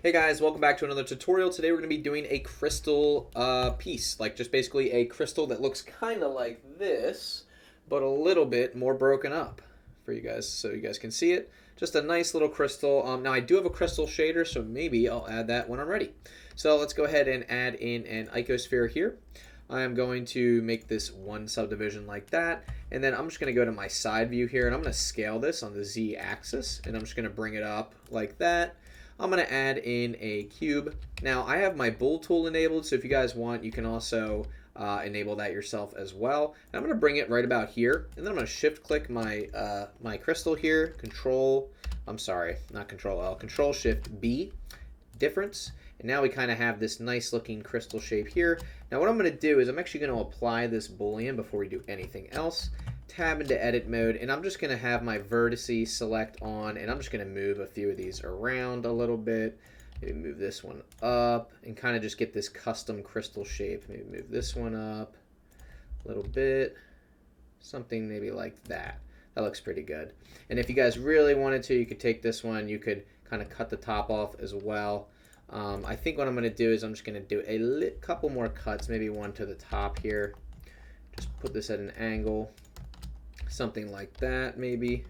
Hey guys, welcome back to another tutorial. Today we're going to be doing a crystal piece, like just basically a crystal that looks kind of like this, but a little bit more broken up for you guys so you guys can see it. Just a nice little crystal. Now I do have a crystal shader, so maybe I'll add that when I'm ready. So let's go ahead and add in an icosphere here. I am going to make this one subdivision like that, and then I'm just going to go to my side view here, and I'm going to scale this on the Z axis, and I'm just going to bring it up like that. I'm going to add in a cube. Now I have my bool tool enabled, so if you guys want, you can also enable that yourself as well. And I'm going to bring it right about here, and then I'm going to shift click my my crystal here, Control Shift B, difference. And now we kind of have this nice looking crystal shape here. Now what I'm going to do is I'm actually going to apply this boolean before we do anything else. Tab into edit mode, and I'm just going to have my vertices select on, and I'm just going to move a few of these around a little bit. Maybe move this one up and kind of just get this custom crystal shape. Maybe move this one up a little bit, something maybe like that. That looks pretty good. And if you guys really wanted to, you could take this one, you could kind of cut the top off as well. I think what I'm going to do is I'm just going to do a couple more cuts, maybe one to the top here. Just put this at an angle, something like that maybe.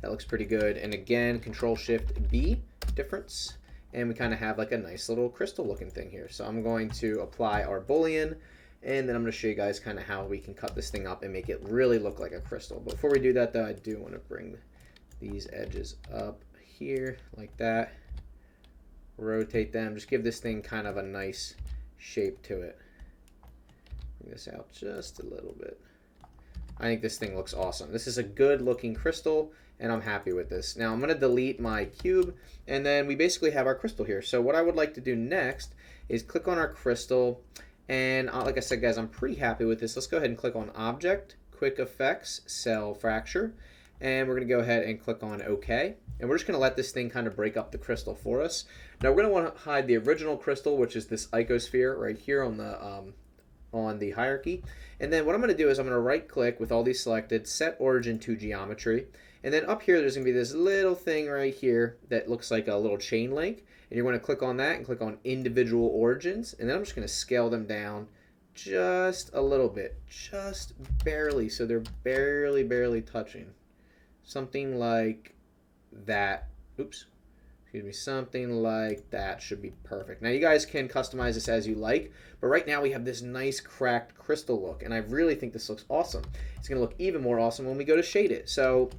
That looks pretty good. And again, Control Shift B, difference. And we kind of have like a nice little crystal looking thing here. So I'm going to apply our boolean, and then I'm going to show you guys kind of how we can cut this thing up and make it really look like a crystal. Before we do that though, I do want to bring these edges up here like that. Rotate them, just give this thing kind of a nice shape to it. Bring this out just a little bit. I think this thing looks awesome. This is a good looking crystal, and I'm happy with this. Now I'm going to delete my cube, and then we basically have our crystal here. So what I would like to do next is click on our crystal, and like I said guys, I'm pretty happy with this. Let's go ahead and click on Object, Quick Effects, Cell Fracture, and we're going to go ahead and click on OK. And we're just going to let this thing kind of break up the crystal for us. Now we're going to want to hide the original crystal, which is this icosphere right here on the hierarchy. And then what I'm going to do is I'm going to right click with all these selected, set origin to geometry. And then up here there's going to be this little thing right here that looks like a little chain link. And you're going to click on that and click on individual origins. And then I'm just going to scale them down just a little bit, just barely, so they're barely touching. Something like that. Oops. Excuse me. Something like that should be perfect. Now you guys can customize this as you like, but right now we have this nice cracked crystal look, and I really think this looks awesome. It's going to look even more awesome when we go to shade it. So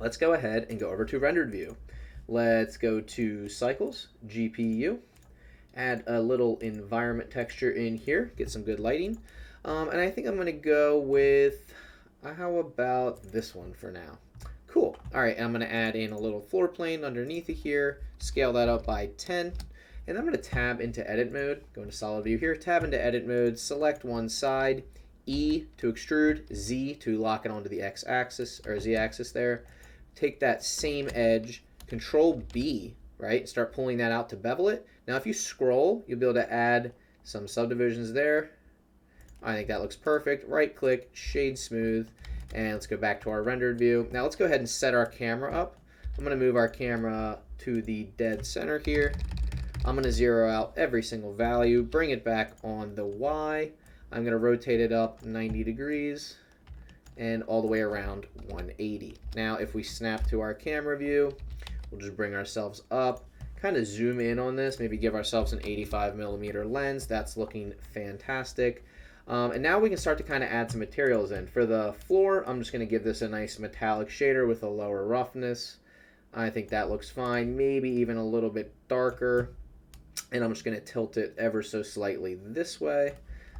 let's go ahead and go over to rendered view. Let's go to cycles, GPU, add a little environment texture in here, get some good lighting. And I think I'm going to go with, how about this one for now? Cool. All right, I'm going to add in a little floor plane underneath it here, scale that up by 10, and I'm going to tab into edit mode, go into solid view here, tab into edit mode, select one side, E to extrude, Z to lock it onto the X axis or Z axis there. Take that same edge, Control B, right? Start pulling that out to bevel it. Now if you scroll, you'll be able to add some subdivisions there. I think that looks perfect. Right click, shade smooth. And let's go back to our rendered view. Now let's go ahead and set our camera up. I'm going to move our camera to the dead center here. I'm going to zero out every single value, bring it back on the Y. I'm going to rotate it up 90 degrees and all the way around 180. Now if we snap to our camera view, we'll just bring ourselves up, kind of zoom in on this, maybe give ourselves an 85mm lens. That's looking fantastic. And now we can start to kind of add some materials in. For the floor, I'm just going to give this a nice metallic shader with a lower roughness. I think that looks fine, maybe even a little bit darker. And I'm just going to tilt it ever so slightly this way.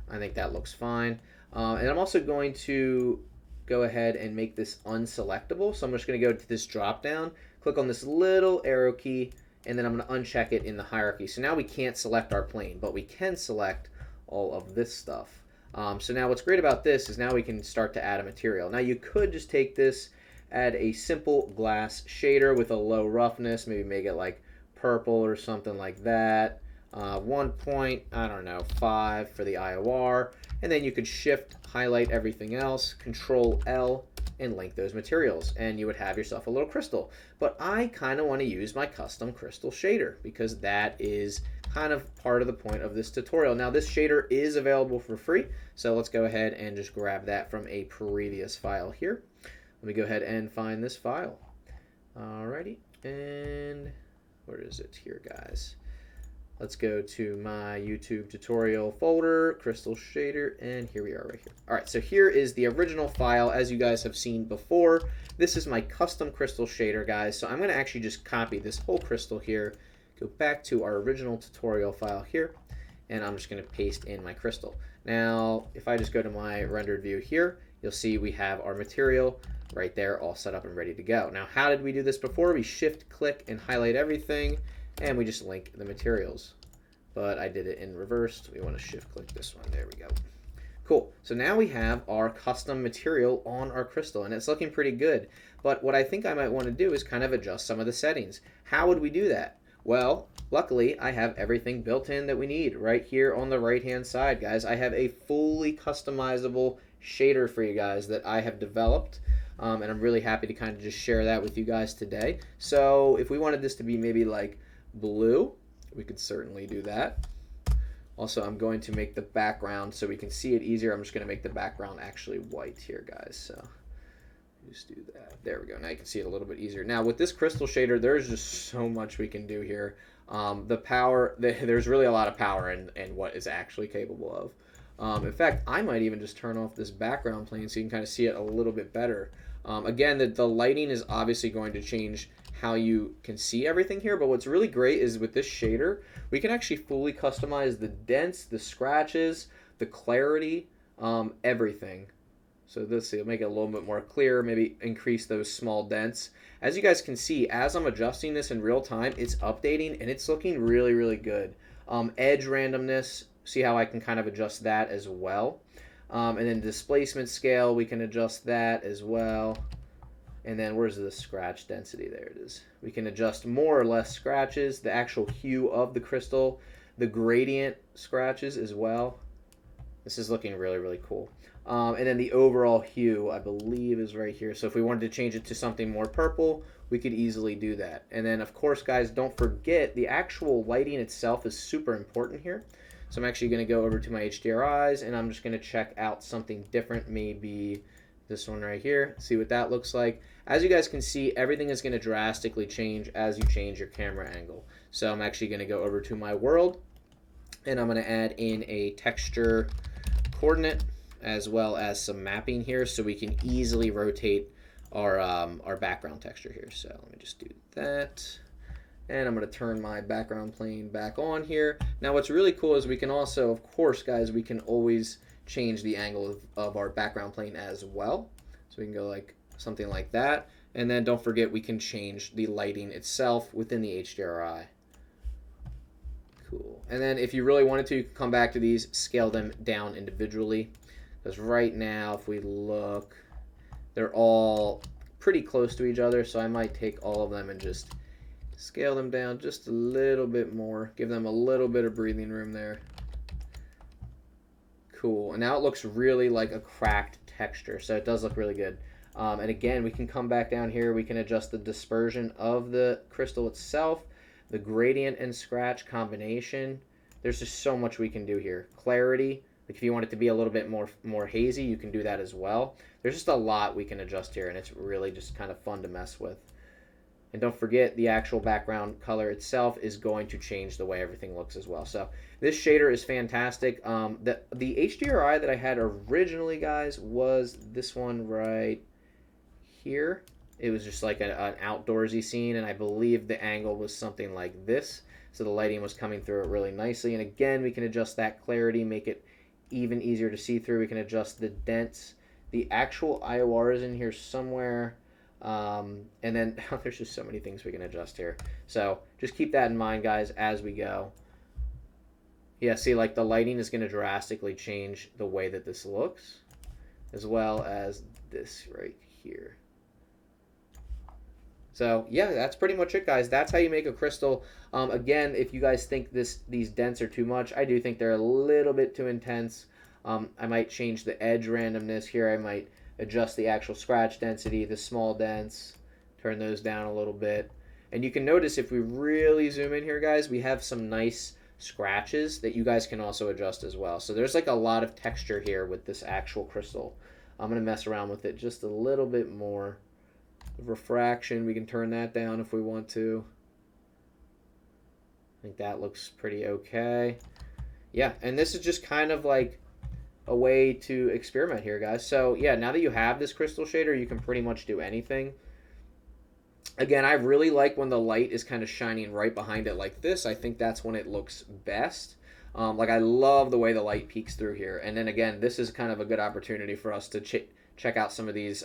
I think that looks fine. And I'm also going to go ahead and make this unselectable. So I'm just going to go to this drop down, click on this little arrow key, and then I'm going to uncheck it in the hierarchy. So now we can't select our plane, but we can select all of this stuff. So now what's great about this is now we can start to add a material. Now you could just take this, add a simple glass shader with a low roughness, maybe make it like purple or something like that. 1.5 for the IOR, and then you could shift highlight everything else, Control L and link those materials, and you would have yourself a little crystal. But I kind of want to use my custom crystal shader because that is kind of part of the point of this tutorial. Now this shader is available for free, so let's go ahead and just grab that from a previous file here. Let me go ahead and find this file. Alrighty, and where is it here, guys? Let's go to my YouTube tutorial folder, Crystal Shader, and here we are right here. All right, so here is the original file as you guys have seen before. This is my custom crystal shader, guys. So I'm gonna actually just copy this whole crystal here, go back to our original tutorial file here, and I'm just gonna paste in my crystal. Now, if I just go to my rendered view here, you'll see we have our material right there all set up and ready to go. Now, how did we do this before? We shift click and highlight everything, and we just link the materials. But I did it in reverse. We want to shift click this one. There we go. Cool. So now we have our custom material on our crystal, and it's looking pretty good. But what I think I might want to do is kind of adjust some of the settings. How would we do that? Well, luckily I have everything built in that we need right here on the right hand side, guys. I have a fully customizable shader for you guys that I have developed. And I'm really happy to kind of just share that with you guys today. So if we wanted this to be maybe like blue, we could certainly do that. Also, I'm going to make the background so we can see it easier. I'm just going to make the background actually white here, guys. So just do that. There we go. Now you can see it a little bit easier. Now with this crystal shader, there's just so much we can do here. The power, there's really a lot of power in what is actually capable of. In fact, I might even just turn off this background plane so you can kind of see it a little bit better. Again, the lighting is obviously going to change how you can see everything here, but what's really great is with this shader, we can actually fully customize the dents, the scratches, the clarity, everything. So let's see, it'll make it a little bit more clear, maybe increase those small dents. As you guys can see, as I'm adjusting this in real time, it's updating and it's looking really, really good. Edge randomness, see how I can kind of adjust that as well. And then displacement scale, we can adjust that as well. And then where's the scratch density? There it is. We can adjust more or less scratches, the actual hue of the crystal, the gradient scratches as well. This is looking really, really cool. And then the overall hue, I believe, is right here. So if we wanted to change it to something more purple, we could easily do that. And then, of course, guys, don't forget the actual lighting itself is super important here. So I'm actually going to go over to my HDRIs, and I'm just going to check out something different, maybe this one right here, see what that looks like. As you guys can see, everything is going to drastically change as you change your camera angle. So I'm actually going to go over to my world, and I'm going to add in a texture coordinate as well as some mapping here so we can easily rotate our background texture here. So let me just do that. And I'm going to turn my background plane back on here. Now what's really cool is we can also, of course, guys, we can always change the angle of our background plane as well. So we can go like something like that. And then don't forget we can change the lighting itself within the HDRI. Cool. And then if you really wanted to, you can come back to these, scale them down individually. Because right now, if we look, they're all pretty close to each other. So I might take all of them and just scale them down just a little bit more. Give them a little bit of breathing room there. Cool. And now it looks really like a cracked texture. So it does look really good. And again, we can come back down here. We can adjust the dispersion of the crystal itself, the gradient and scratch combination. There's just so much we can do here. Clarity. Like if you want it to be a little bit more hazy, you can do that as well. There's just a lot we can adjust here, and it's really just kind of fun to mess with. And don't forget, the actual background color itself is going to change the way everything looks as well. So this shader is fantastic. The HDRI that I had originally, guys, was this one right here. It was just like an outdoorsy scene, and I believe the angle was something like this. So the lighting was coming through it really nicely. And again, we can adjust that clarity, make it even easier to see through. We can adjust the dents. The actual IOR is in here somewhere. And then there's just so many things we can adjust here. So just keep that in mind, guys, as we go. Yeah, see, like the lighting is going to drastically change the way that this looks, as well as this right here. So yeah, that's pretty much it, guys. That's how you make a crystal. Again, if you guys think these dents are too much, I do think they're a little bit too intense. I might change the edge randomness here. I might adjust the actual scratch density, the small dents, turn those down a little bit. And you can notice if we really zoom in here, guys, we have some nice scratches that you guys can also adjust as well. So there's like a lot of texture here with this actual crystal. I'm going to mess around with it just a little bit more. Refraction, we can turn that down if we want to. I think that looks pretty okay. Yeah, and this is just kind of like a way to experiment here, guys. So yeah, now that you have this crystal shader, you can pretty much do anything. Again, I really like when the light is kind of shining right behind it like this. I think that's when it looks best. Like I love the way the light peeks through here. And then again, this is kind of a good opportunity for us to check out some of these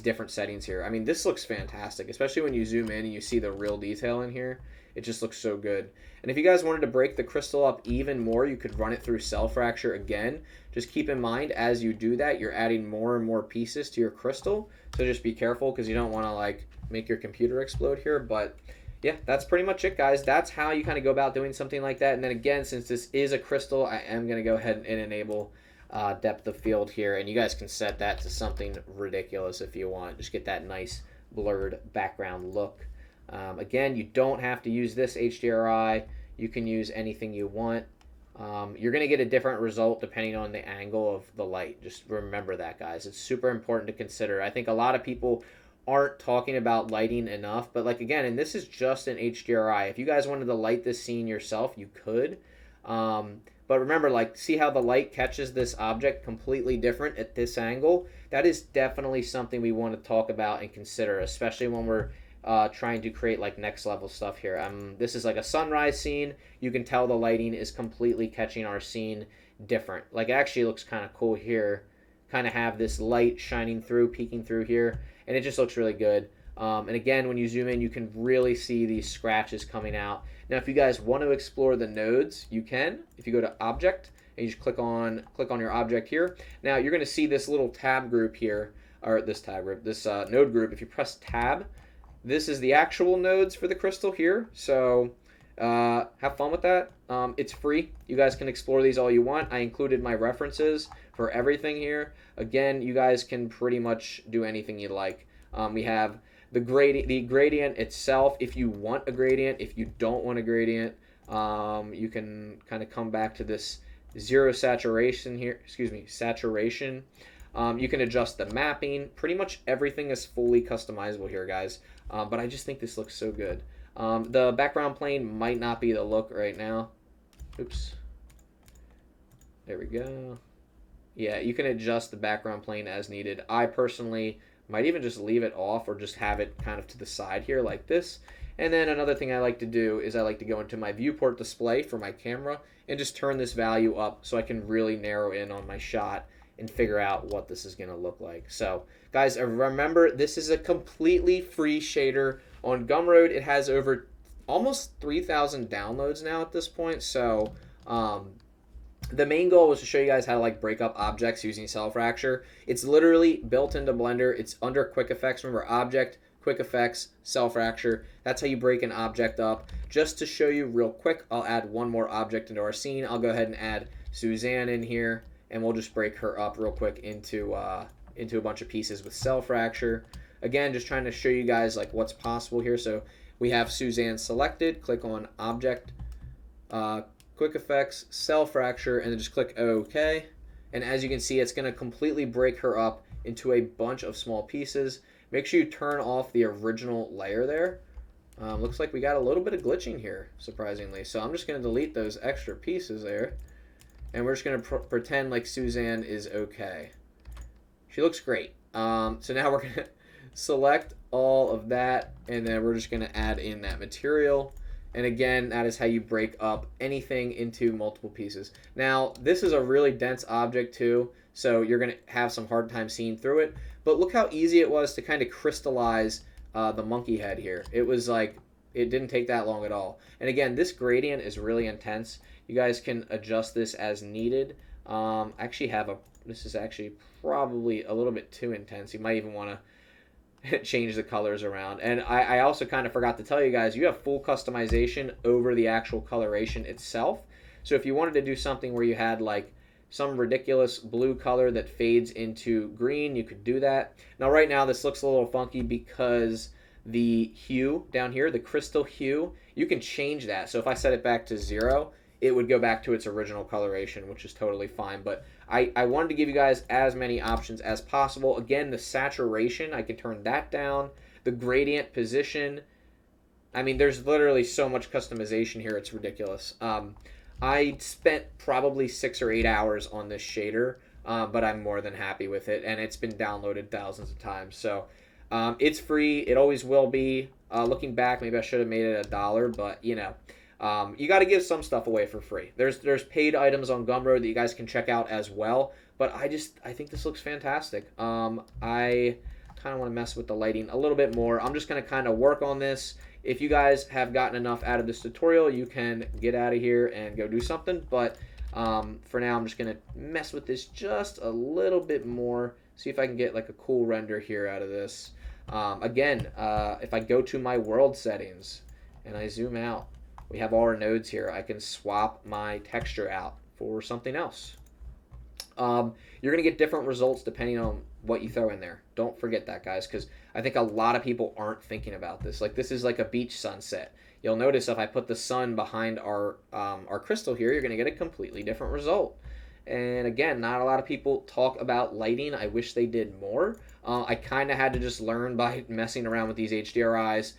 different settings here. I mean, this looks fantastic, especially when you zoom in and you see the real detail in here. It just looks so good. And if you guys wanted to break the crystal up even more, you could run it through cell fracture again. Just keep in mind, as you do that, you're adding more and more pieces to your crystal. So just be careful because you don't want to like make your computer explode here. But yeah, that's pretty much it, guys. That's how you kind of go about doing something like that. And then again, since this is a crystal, I am going to go ahead and enable depth of field here. And you guys can set that to something ridiculous if you want. Just get that nice blurred background look. Again, you don't have to use this HDRI. You can use anything you want. You're going to get a different result depending on the angle of the light. Just remember that, guys. It's super important to consider. I think a lot of people aren't talking about lighting enough, but like again, and this is just an HDRI. If you guys wanted to light this scene yourself, you could. But remember, like, see how the light catches this object completely different at this angle? That is definitely something we want to talk about and consider, especially when we're trying to create like next level stuff here. This is like a sunrise scene. You can tell the lighting is completely catching our scene different. Like it actually looks kind of cool here. Kind of have this light shining through, peeking through here, and it just looks really good. And again, when you zoom in, you can really see these scratches coming out. Now, if you guys want to explore the nodes, you can. If you go to Object and you just click on your object here. Now, you're going to see this little tab group here, or this tab group, this node group. If you press Tab, this is the actual nodes for the crystal here. So have fun with that. It's free. You guys can explore these all you want. I included my references for everything here. Again, you guys can pretty much do anything you like. We have the gradient itself. If you want a gradient, if you don't want a gradient, you can kind of come back to this zero saturation here. Saturation. You can adjust the mapping. Pretty much everything is fully customizable here, guys. But I just think this looks so good. The background plane might not be the look right now. Oops. There we go. Yeah, you can adjust the background plane as needed. I personally might even just leave it off or just have it kind of to the side here like this. And then another thing I like to do is I like to go into my viewport display for my camera and just turn this value up so I can really narrow in on my shot and figure out what this is going to look like. So, guys, remember, this is a completely free shader on Gumroad. It has over almost 3,000 downloads now at this point. So, the main goal was to show you guys how to like break up objects using cell fracture. It's literally built into Blender. It's under Quick Effects. Remember, Object, Quick Effects, Cell Fracture. That's how you break an object up. Just to show you real quick, I'll add one more object into our scene. I'll go ahead and add Suzanne in here, and we'll just break her up real quick into a bunch of pieces with Cell Fracture. Again, just trying to show you guys like what's possible here. So we have Suzanne selected. Click on Object, Quick Effects, Cell Fracture, and then just click OK. And as you can see, it's going to completely break her up into a bunch of small pieces. Make sure you turn off the original layer there. Looks like we got a little bit of glitching here, surprisingly. So I'm just going to delete those extra pieces there. And we're just going to pretend like Suzanne is okay. She looks great. So now we're going to select all of that, and then we're just going to add in that material. And again, that is how you break up anything into multiple pieces. Now, this is a really dense object too, so you're going to have some hard time seeing through it. But look how easy it was to kind of crystallize the monkey head here. It was like, it didn't take that long at all. And again, this gradient is really intense. You guys can adjust this as needed. This is actually probably a little bit too intense. You might even want to change the colors around. And I also kind of forgot to tell you guys, you have full customization over the actual coloration itself. So if you wanted to do something where you had like some ridiculous blue color that fades into green, you could do that. Now right now this looks a little funky because the hue down here, the crystal hue, you can change that. So if I set it back to 0, it would go back to its original coloration, which is totally fine. But I wanted to give you guys as many options as possible. Again, the saturation, I can turn that down. The gradient position, I mean, there's literally so much customization here, it's ridiculous. I spent probably 6 or 8 hours on this shader, but I'm more than happy with it, and it's been downloaded thousands of times. So it's free. It always will be. Looking back, maybe I should have made it $1, but you know, you got to give some stuff away for free. There's paid items on Gumroad that you guys can check out as well. But I think this looks fantastic. I kind of want to mess with the lighting a little bit more. I'm just going to kind of work on this. If you guys have gotten enough out of this tutorial, you can get out of here and go do something. But for now, I'm just going to mess with this just a little bit more. See if I can get like a cool render here out of this. Again, if I go to my world settings and I zoom out, we have all our nodes here. I can swap my texture out for something else. You're going to get different results depending on what you throw in there. Don't forget that, guys, because I think a lot of people aren't thinking about this. Like, this is like a beach sunset. You'll notice if I put the sun behind our crystal here, you're going to get a completely different result. And again, not a lot of people talk about lighting. I wish they did more. I kind of had to just learn by messing around with these HDRIs,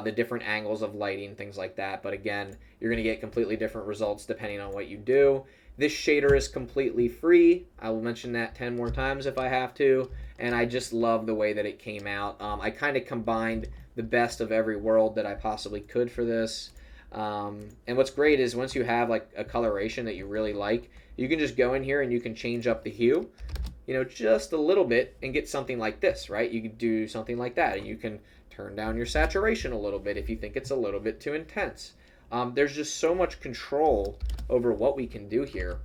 the different angles of lighting, things like that. But again, you're going to get completely different results depending on what you do. This shader is completely free. I will mention that 10 more times if I have to. And I just love the way that it came out. I kind of combined the best of every world that I possibly could for this. And what's great is once you have like a coloration that you really like, you can just go in here and you can change up the hue, you know, just a little bit and get something like this, right? You could do something like that, and you can turn down your saturation a little bit if you think it's a little bit too intense. There's just so much control over what we can do here.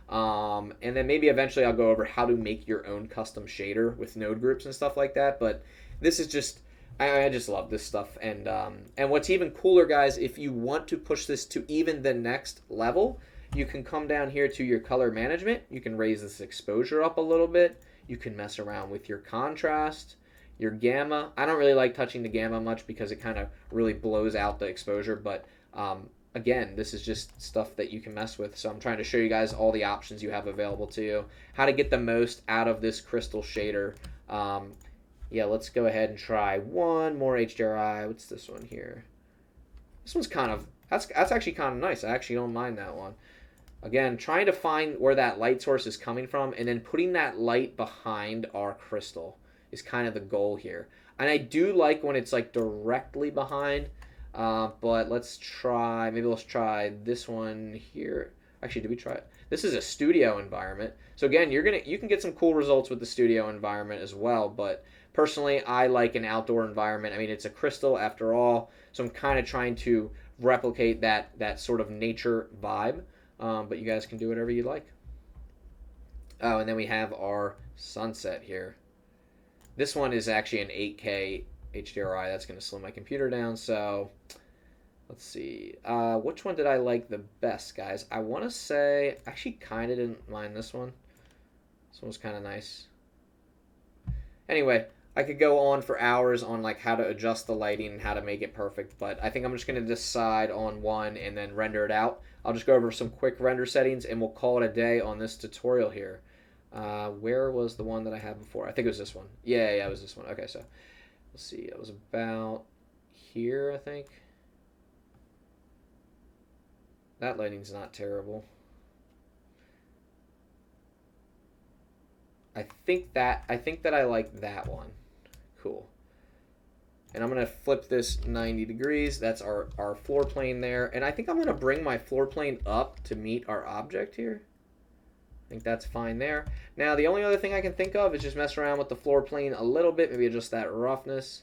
And then maybe eventually I'll go over how to make your own custom shader with node groups and stuff like that. But this is just, I just love this stuff. And what's even cooler, guys, if you want to push this to even the next level, you can come down here to your color management. You can raise this exposure up a little bit. You can mess around with your contrast, your gamma. I don't really like touching the gamma much because it kind of really blows out the exposure. But again, this is just stuff that you can mess with. So I'm trying to show you guys all the options you have available to you, how to get the most out of this crystal shader. Yeah, let's go ahead and try one more HDRI. What's this one here? This one's kind of, that's actually kind of nice. I actually don't mind that one. Again, trying to find where that light source is coming from and then putting that light behind our crystal is kind of the goal here. And I do like when it's like directly behind, but let's try this one here. Actually, did we try it? This is a studio environment. So again, you can get some cool results with the studio environment as well, but personally, I like an outdoor environment. I mean, it's a crystal after all, so I'm kind of trying to replicate that sort of nature vibe. But you guys can do whatever you like. Oh, and then we have our sunset here. This one is actually an 8K HDRI. That's going to slow my computer down. So let's see. Which one did I like the best, guys? I want to say, actually kind of didn't mind this one. This one was kind of nice. Anyway, I could go on for hours on like how to adjust the lighting and how to make it perfect, but I think I'm just going to decide on one and then render it out. I'll just go over some quick render settings and we'll call it a day on this tutorial here. Where was the one that I had before? I think it was this one. Yeah, it was this one. Okay, so let's see. It was about here, I think. That lighting's not terrible. I think that I like that one. Cool. And I'm going to flip this 90 degrees. That's our floor plane there. And I think I'm going to bring my floor plane up to meet our object here. I think that's fine there. Now, the only other thing I can think of is just mess around with the floor plane a little bit. Maybe adjust that roughness.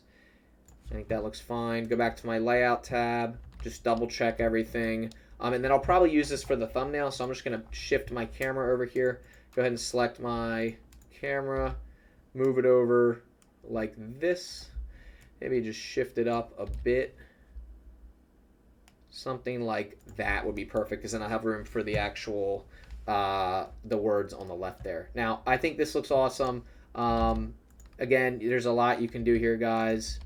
I think that looks fine. Go back to my layout tab. Just double check everything. And then I'll probably use this for the thumbnail. So I'm just going to shift my camera over here. Go ahead and select my camera. Move it over like this. Maybe just shift it up a bit. Something like that would be perfect because then I'll have room for the actual the words on the left there. Now, I think this looks awesome. Again, there's a lot you can do here, guys.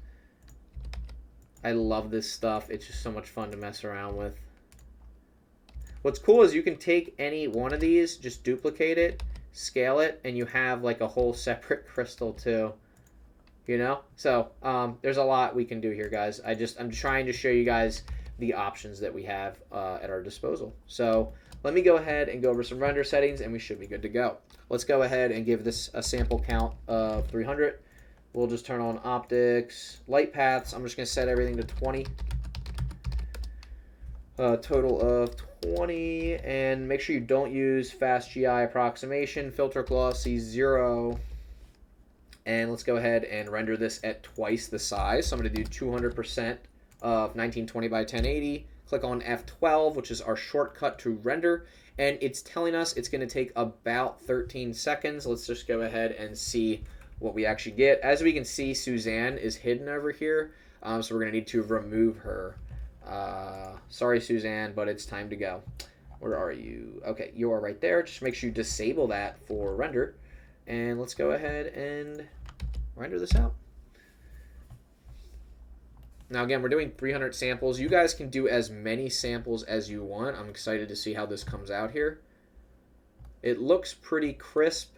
I love this stuff. It's just so much fun to mess around with. What's cool is you can take any one of these, just duplicate it, scale it, and you have like a whole separate crystal too. You know? So there's a lot we can do here, guys. I'm trying to show you guys the options that we have at our disposal. So let me go ahead and go over some render settings, and we should be good to go. Let's go ahead and give this a sample count of 300. We'll just turn on optics, light paths. I'm just going to set everything to 20. Total of 20, and make sure you don't use fast GI approximation. Filter glossy 0. And let's go ahead and render this at twice the size. So I'm going to do 200% of 1920 by 1080. Click on F12, which is our shortcut to render. And it's telling us it's going to take about 13 seconds. Let's just go ahead and see what we actually get. As we can see, Suzanne is hidden over here. So we're going to need to remove her. Sorry, Suzanne, but it's time to go. Where are you? Okay, you are right there. Just make sure you disable that for render. And let's go ahead and render this out. Now, again, we're doing 300 samples. You guys can do as many samples as you want. I'm excited to see how this comes out here. It looks pretty crisp.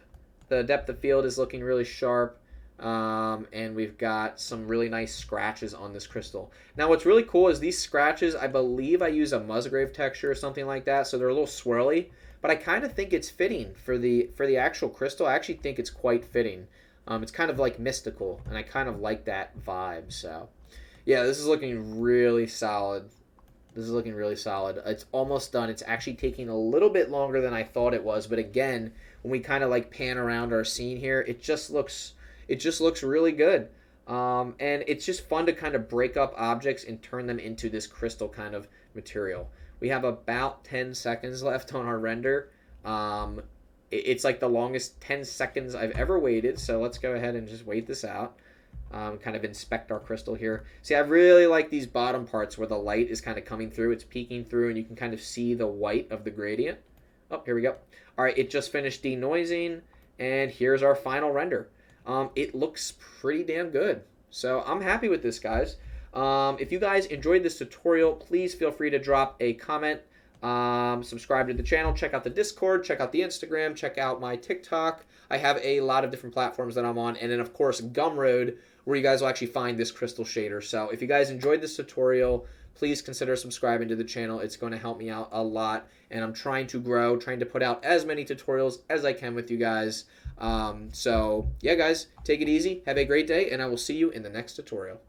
The depth of field is looking really sharp. And we've got some really nice scratches on this crystal. Now, what's really cool is these scratches, I believe I use a Musgrave texture or something like that, so they're a little swirly. But I kind of think it's fitting for the actual crystal. I actually think it's quite fitting. It's kind of like mystical, and I kind of like that vibe. So, yeah, this is looking really solid. This is looking really solid. It's almost done. It's actually taking a little bit longer than I thought it was. But again, when we kind of like pan around our scene here, it just looks really good. And it's just fun to kind of break up objects and turn them into this crystal kind of material. We have about 10 seconds left on our render. It's like the longest 10 seconds I've ever waited. So let's go ahead and just wait this out. Kind of inspect our crystal here. See, I really like these bottom parts where the light is kind of coming through. It's peeking through, and you can kind of see the white of the gradient. Oh, here we go. All right, it just finished denoising, and here's our final render. It looks pretty damn good. So I'm happy with this, guys. If you guys enjoyed this tutorial, please feel free to drop a comment. Subscribe to the channel, check out the Discord, check out the Instagram, check out my TikTok. I have a lot of different platforms that I'm on, and then of course Gumroad, where you guys will actually find this crystal shader. So if you guys enjoyed this tutorial, please consider subscribing to the channel. It's going to help me out a lot, and I'm trying to grow, trying to put out as many tutorials as I can with you guys. So yeah, guys, take it easy, have a great day, and I will see you in the next tutorial.